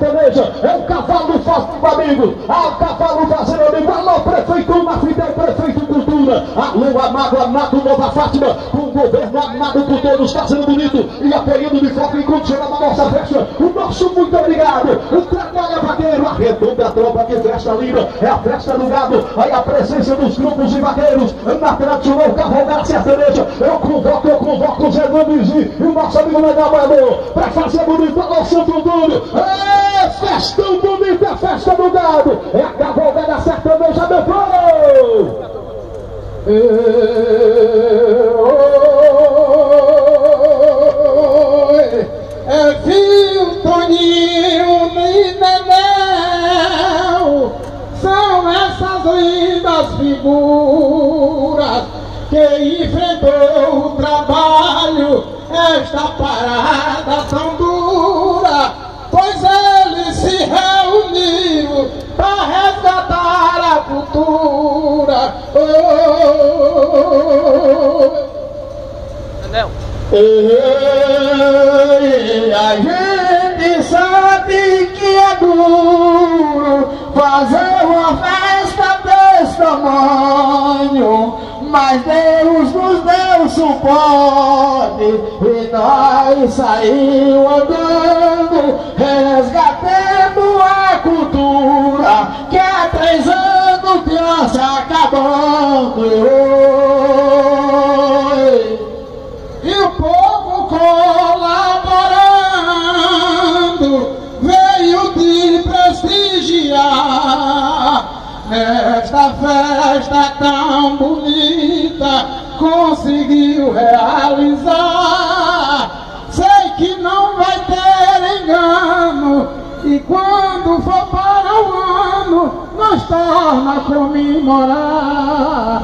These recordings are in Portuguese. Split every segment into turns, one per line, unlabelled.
É o cavalo fazendo amigo, o cavalo fazendo amigo. Alô, prefeito Mafidel, prefeito Cultura. Alô, amado Nova Fátima, com o governo amado por todos, fazendo bonito e apoiando de forma incondicional a nossa festa. O nosso muito obrigado. O trabalho vaqueiro, a redonda tropa que festa linda. É a festa do gado, aí a presença dos grupos de vaqueiros na tradicional cavalgada sertaneja. Eu convoco o Zé Gomes e o nosso amigo Legal Baiano para fazer bonito a nosso Antônio. É festão bonito, é festa do gado. É a cavalgada sertaneja, meu povo.
É Fio, Toninho e Nenel. São essas lindas figuras que enfrentou o trabalho, esta parada tão dura, pois eles se reuniram para resgatar a cultura. A gente sabe que é duro fazer uma festa desse tamanho, mas Deus nos deu suporte e nós saímos andando, resgatando a cultura que há 3 anos tinha se acabando. E o povo colaborando veio te prestigiar nesta festa tão bonita, conseguiu realizar. Sei que não vai ter engano, e quando for para o ano nós torna a comemorar.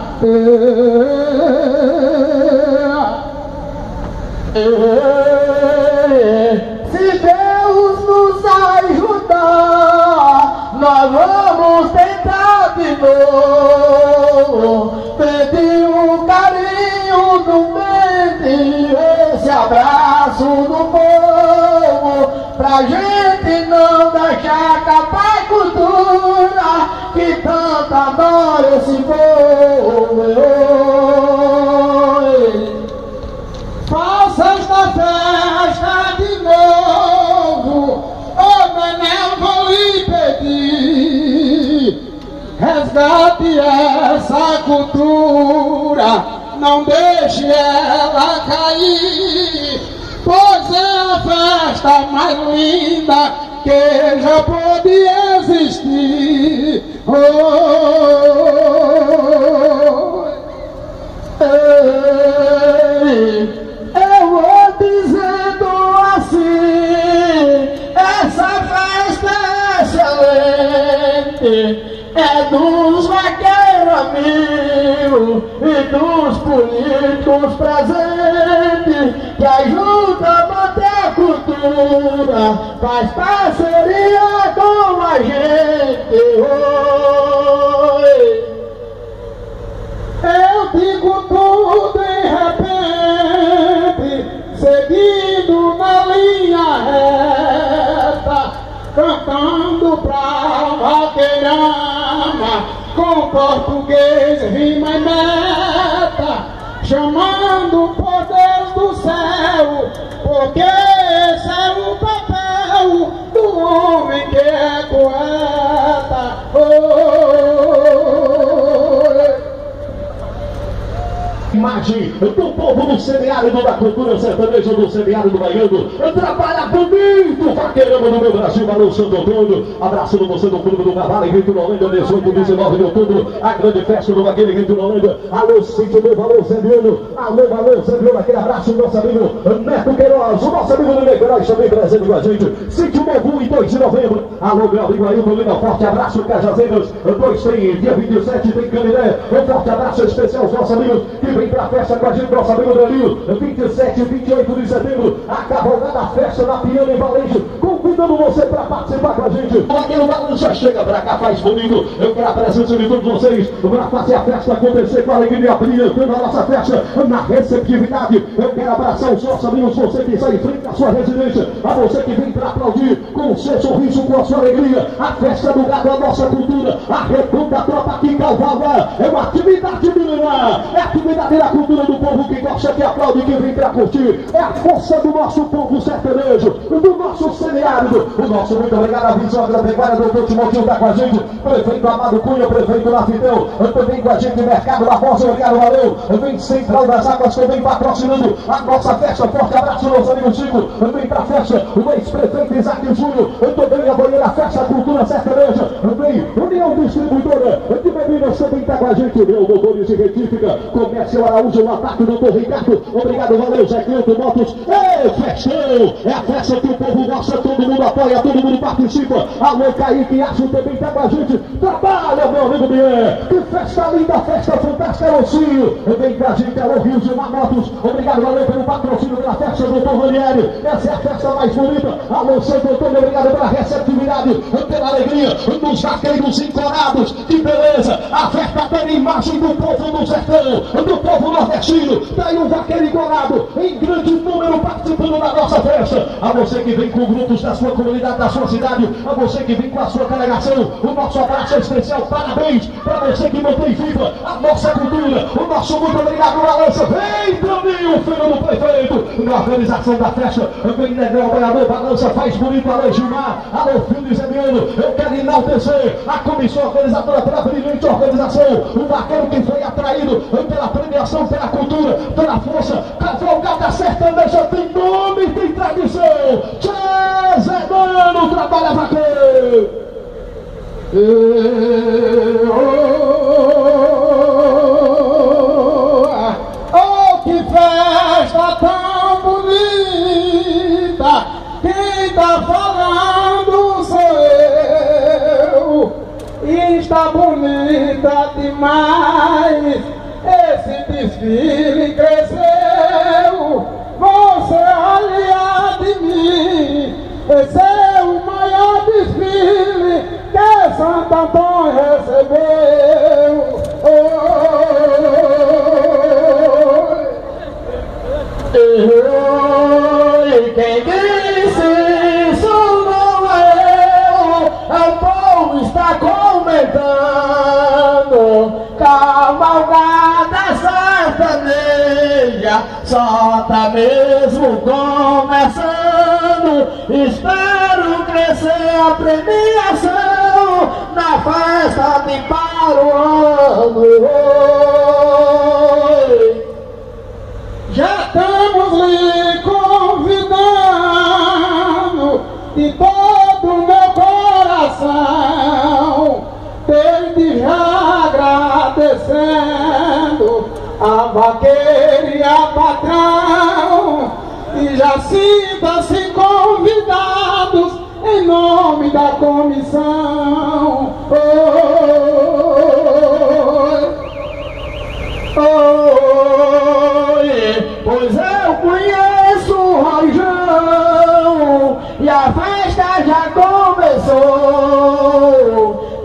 Se Deus nos ajudar, nós vamos tentar de novo. Pedir o carinho do mente, esse abraço do povo, pra gente não deixar acabar a cultura que tanto adora esse povo. Faça esta festa de novo, Nenel, vou lhe pedir. Resgate essa cultura, não deixe ela cair, pois é a festa mais linda que já pode existir. Eu vou dizendo assim, essa festa é excelente, é dos vaqueiros amigos e dos políticos presentes, que ajuda a manter a cultura, faz parceria com a gente. Eu digo tudo em repente, seguindo na linha reta, cantando pra vaqueirama, com português, rima e meta, chamando por Deus do céu, porque esse é o papel do homem que é poeta.
Imagem do povo do semiárido da cultura sertaneja, do semiárido baiano. Trabalha bonito, vaqueirama do meu Brasil, valeu Santo Antônio. Abraço no você do Clube do Cavalo em Ritulolândia, 18 e 19 de outubro. A grande festa do vaqueiro em Ritulolândia. Alô, Cíntia, meu valor, Zé Viano. Alô, valor, Zé Viano. Aquele abraço, nosso amigo Neto Queiroz. O nosso amigo Nenê Queiroz também presente com a gente. Cíntia Mogu em 2 de novembro. Alô, meu amigo Ailton Lima, forte abraço, Cajazeiras. 2 tem dia 27, tem Canidé. Um forte abraço especial aos nossos amigos que vem vem pra festa com a gente, nosso amigo Danilo. 27 e 28 de setembro, a cavalgada festa na Piana em Valente. Convidando você pra participar com a gente. O Vaqueiro Balanço já chega pra cá, faz comigo. Eu quero a presença de todos vocês pra fazer a festa acontecer com a alegria, brilhantando a nossa festa na receptividade. Eu quero abraçar os nossos amigos, você que está em frente à sua residência, a você que vem pra aplaudir com o seu sorriso, com a sua alegria. A festa do gado, a nossa cultura, a redonda tropa que cavalga. É uma atividade milenar, é a atividade da cultura do povo que gosta, que aplaude, que vem pra curtir. É a força do nosso povo sertanejo, do nosso semiárido. O nosso muito obrigado à Visão Agropecuária, doutor Timóteo está com a gente, prefeito Amado Cunha, prefeito Lafiteu, também com a gente, Mercado da Roça, obrigado, valeu. Vem Central das Águas também patrocinando a nossa festa. Forte abraço, nosso amigo Chico. Vem pra festa o ex-prefeito Isaac Júnior, também a banheira festa, a cultura sertaneja. Vem União Distribuidora de Bebidas também está com a gente, meu motores de retífica, Comércio Araújo, o ataque do doutor Ricardo, obrigado, valeu, Zé Cleuto Motos. Ei, festão, é a festa que o povo gosta, todo mundo apoia, todo mundo participa. Alô, Kaique Aço também está com a gente, trabalha, meu amigo Bier, que festa linda, festa fantástica, Lucinho, vem com a gente, alô, Rio de Motos, obrigado, valeu pelo patrocínio da festa, doutor Ranieri, essa é a festa mais bonita. Alô, Santo Antônio, obrigado pela receptividade, pela alegria, nos vaqueiros encorados, que beleza, a verdadeira imagem do povo do sertão, do povo nordestino. Daí um vaqueiro encorado em grande número participando da nossa festa. A você que vem com grupos da sua comunidade, da sua cidade, a você que vem com a sua delegação, o nosso abraço especial, parabéns para você que mantém viva a nossa cultura, o nosso muito obrigado, Balança. Vem também o filho do prefeito na organização da festa, vem Negrão, o vereador Balança, faz bonito, alô Gilmar, alô Filho Zemiano. Eu quero enaltecer a comissão organizadora pela brilhante organização, o vaqueiro que foi atraído pela premiação, pela cultura, pela força. Cavalgada sertaneja tem nome, tem tradição. Tchê, Zé Mano, trabalha vaqueiro.
Oh, que festa tão bonita, quem tá falando sou eu. Está bonita demais, esse desfile cresceu. Você olha de mim, esse é o maior desfile que Santo Antônio recebeu.
Quem disse isso não é eu, o povo está comentando. Cavalgada sertaneja só tá mesmo começando. Espero crescer a premiação na festa de Paruano.
Já estamos lhe convidando de todo o meu coração, desde já agradecendo a vaqueira e a patrão, e já sintam-se convidados em nome da comissão.
Pois eu conheço o Rojão e a festa já começou.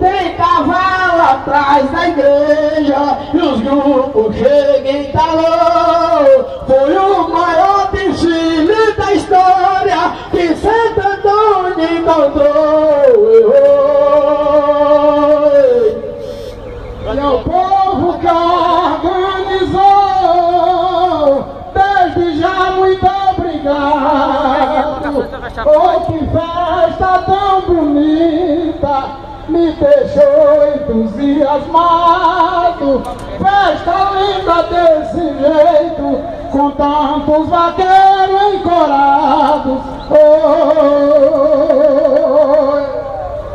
Tem cavalo atrás da igreja e os grupos chegam em talão. Foi o maior desfile da história que Santo Antônio encontrou.
E o povo que organizou, desde já muito obrigado. Oh, que festa tão bonita, me deixou entusiasmado. Festa linda desse jeito, com tantos vaqueiros encorados.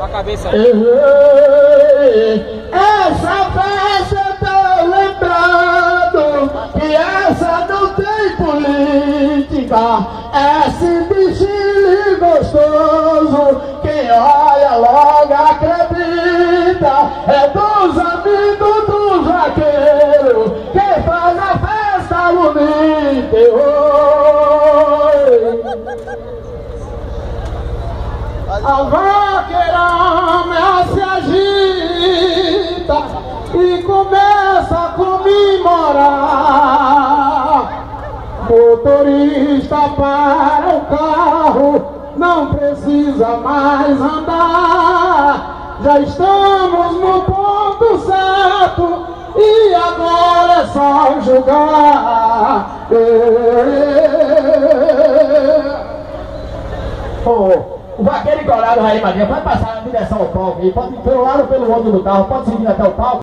A cabeça.
Essa festa eu tô lembrando que essa não tem política. Esse desfile gostoso, quem olha logo acredita. É dos amigos dos vaqueiros, quem faz a festa
vaqueirão se agita e começa a comemorar. Motorista para o carro, não precisa mais andar. Já estamos no ponto certo e agora é só julgar.
O vaqueiro encorado, Raí Maria, vai passar na direção ao palco aí, pode ir pelo lado ou pelo outro do carro, pode seguir até o palco.